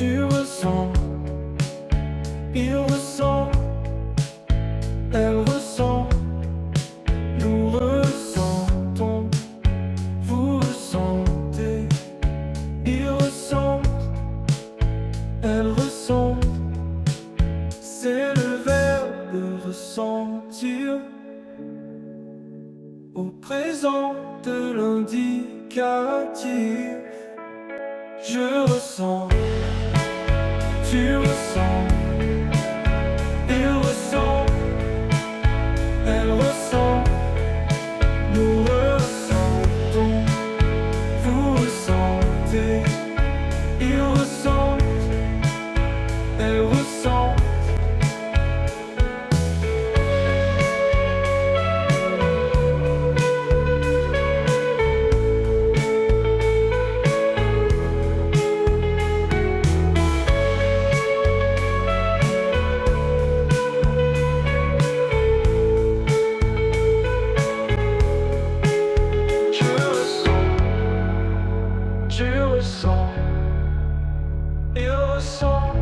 Tu ressens, il ressent, elle ressent, nous ressentons, vous ressentez, il ressent, elle ressent. C'est le verbe de ressentir au présent de l'indicatif. Je ressens, tu ressens, il ressent, elle ressent, nous ressentons, vous ressentez, il ressent, elle ressent. Tu ressens, il ressent.